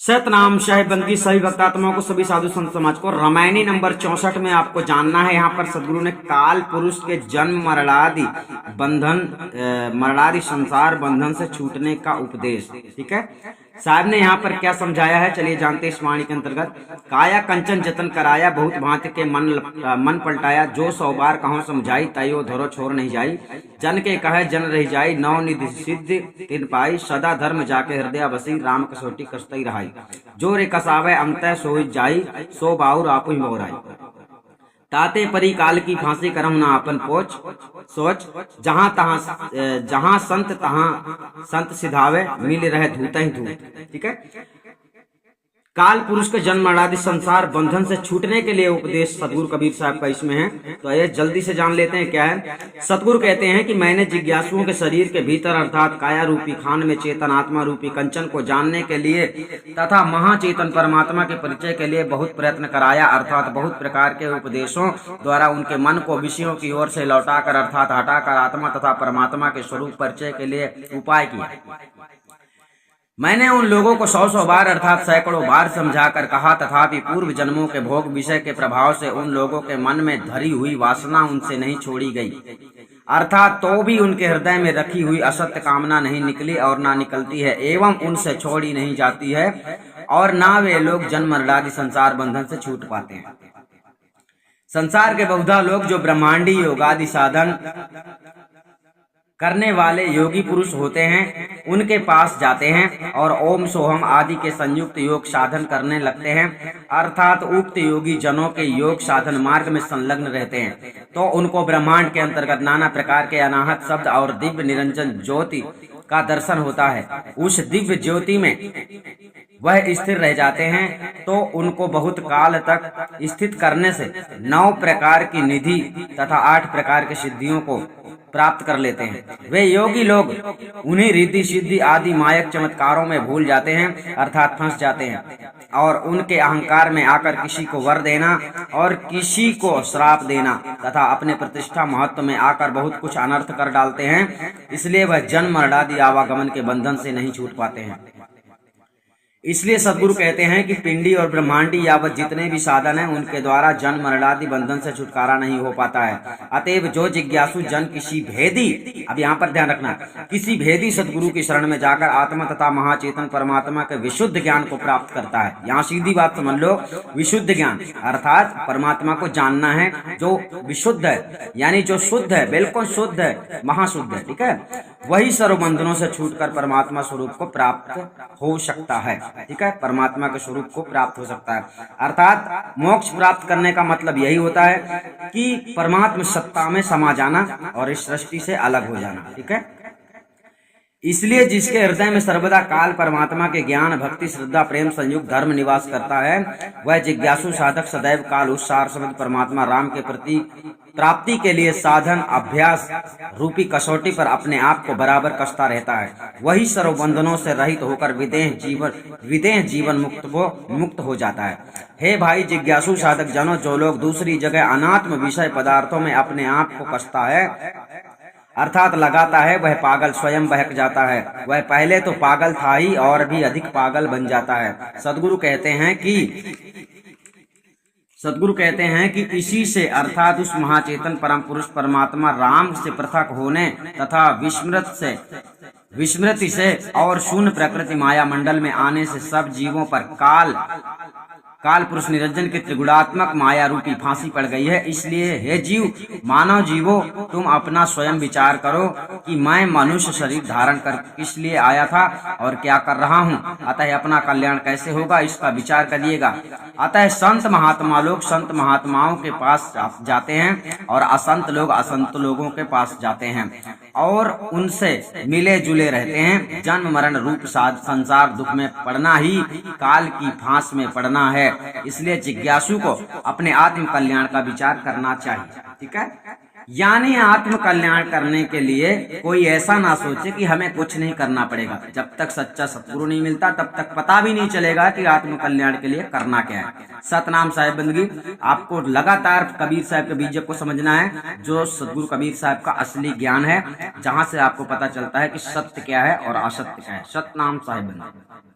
सतनाम साहिब की सभी भक्तात्माओं को, सभी साधु संत समाज को। रामायणी नंबर 64 में आपको जानना है, यहाँ पर सदगुरु ने काल पुरुष के जन्म मरणादि मरणादि संसार बंधन से छूटने का उपदेश। ठीक है, साहब ने यहाँ पर क्या समझाया है, चलिए जानते इस वाणी के अंतर्गत। काया कंचन जतन कराया, बहुत भांति के मन पलटाया, जो 100 बार कहो समझाई, तयो धरो छोर नहीं जाई। जन के कहे जन रह जाई, नौ निधि सिद्ध तिन पाई, सदा धर्म जाके हृदय बसी, राम कसोटी कसतई रहाई। जो रे कसावे अमतय सोई जाई, सो बाउर आपु मोराई। ताते परी काल की फांसी करम ना अपन पोच सोच, जहां संत तहां संत सिधावे, मिल रहे धूत ही धूत। ठीक है, काल पुरुष के जन्म मरणादि संसार बंधन से छूटने के लिए उपदेश सतगुरु कबीर साहब का इसमें है। तो ये जल्दी से जान लेते हैं क्या है। सतगुरु कहते हैं कि मैंने जिज्ञासुओं के शरीर के भीतर अर्थात काया रूपी खान में चेतन आत्मा रूपी कंचन को जानने के लिए तथा महाचेतन परमात्मा के परिचय के लिए बहुत प्रयत्न कराया, अर्थात बहुत प्रकार के उपदेशों द्वारा उनके मन को विषयों की ओर से लौटाकर अर्थात हटाकर आत्मा तथा परमात्मा के स्वरूप परिचय के लिए उपाय किया। मैंने उन लोगों को 100 बार अर्थात सैकड़ों बार समझाकर कहा, तथापि पूर्व जन्मों के भोग विषय के प्रभाव से उन लोगों के मन में धरी हुई वासना उनसे नहीं छोड़ी गई, अर्थात तो भी उनके हृदय में रखी हुई असत्य कामना नहीं निकली और ना निकलती है, एवं उनसे छोड़ी नहीं जाती है, और ना वे लोग जन्म मरणादि संसार बंधन से छूट पाते हैं। संसार के बहुधा लोग जो ब्रह्मांडी योगादि साधन करने वाले योगी पुरुष होते हैं, उनके पास जाते हैं और ओम सोहम आदि के संयुक्त योग साधन करने लगते हैं, अर्थात उक्त योगी जनों के योग साधन मार्ग में संलग्न रहते हैं, तो उनको ब्रह्मांड के अंतर्गत नाना प्रकार के अनाहत शब्द और दिव्य निरंजन ज्योति का दर्शन होता है। उस दिव्य ज्योति में वह स्थिर रह जाते हैं, तो उनको बहुत काल तक स्थित करने से 9 प्रकार की निधि तथा 8 प्रकार की सिद्धियों को प्राप्त कर लेते हैं। वे योगी लोग उन्हीं रिद्धि सिद्धि आदि मायक चमत्कारों में भूल जाते हैं, अर्थात फंस जाते हैं, और उनके अहंकार में आकर किसी को वर देना और किसी को श्राप देना तथा अपने प्रतिष्ठा महत्व में आकर बहुत कुछ अनर्थ कर डालते हैं। इसलिए वह जन्म मरणादि आवागमन के बंधन से नहीं छूट पाते हैं। इसलिए सदगुरु कहते हैं कि पिंडी और ब्रह्मांडी यावत जितने भी साधन हैं, उनके द्वारा जन्म मरणादि बंधन से छुटकारा नहीं हो पाता है। अतएव जो जिज्ञासु जन किसी भेदी, अब यहाँ पर ध्यान रखना, किसी भेदी सदगुरु की शरण में जाकर आत्मा तथा महाचेतन परमात्मा के विशुद्ध ज्ञान को प्राप्त करता है। यहाँ सीधी बात समझ लो, विशुद्ध ज्ञान अर्थात परमात्मा को जानना है जो विशुद्ध है, यानी जो शुद्ध है, बिल्कुल शुद्ध है, महाशुद्ध है। ठीक है, वही सर्व बंधनों से छूटकर परमात्मा स्वरूप को प्राप्त हो सकता है। ठीक है, परमात्मा के स्वरूप को प्राप्त हो सकता है, अर्थात मोक्ष प्राप्त करने का मतलब यही होता है कि परमात्मा सत्ता में समा जाना और इस सृष्टि से अलग हो जाना। ठीक है, इसलिए जिसके हृदय में सर्वदा काल परमात्मा के ज्ञान भक्ति श्रद्धा प्रेम संयुक्त धर्म निवास करता है, वह जिज्ञासु साधक सदैव काल उस सार समझ परमात्मा राम के प्रति प्राप्ति के लिए साधन अभ्यास रूपी कसौटी पर अपने आप को बराबर कसता रहता है। वही सर्व बंधनों से रहित होकर विदेह जीवन मुक्त हो जाता है। हे भाई जिज्ञासु साधक जनों, जो लोग दूसरी जगह अनात्म विषय पदार्थों में अपने आप को कसता है अर्थात लगाता है, वह पागल स्वयं बहक जाता है। वह पहले तो पागल था ही और भी अधिक पागल बन जाता है। सदगुरु कहते हैं कि इसी से अर्थात उस महाचेतन परम पुरुष परमात्मा राम से पृथक होने तथा विस्मृति से और शून्य प्रकृति माया मंडल में आने से सब जीवों पर काल पुरुष निरंजन की त्रिगुणात्मक माया रूपी फांसी पड़ गई है। इसलिए हे जीव, मानव जीवो, तुम अपना स्वयं विचार करो कि मैं मनुष्य शरीर धारण कर किस लिए आया था और क्या कर रहा हूँ। अतः अपना कल्याण कैसे होगा, इसका विचार करिएगा। अतः संत महात्मा लोग संत महात्माओं के पास जाते हैं और असंत लोग असंत लोगों के पास जाते हैं और उनसे मिले जुले रहते हैं। जन्म मरण रूप संसार दुख में पड़ना ही काल की फांस में पड़ना है। इसलिए जिज्ञासु को अपने आत्म कल्याण का विचार करना चाहिए। ठीक है, यानी आत्म कल्याण करने के लिए कोई ऐसा ना सोचे कि हमें कुछ नहीं करना पड़ेगा। जब तक सच्चा सतगुरु नहीं मिलता तब तक पता भी नहीं चलेगा कि आत्म कल्याण के लिए करना क्या है। सतनाम साहिब बंदगी, आपको लगातार कबीर साहब के बीजक को समझना है, जो सतगुरु कबीर साहब का असली ज्ञान है, जहाँ से आपको पता चलता है कि सत्य क्या है और असत्य क्या है। सतनाम साहिब बंदगी।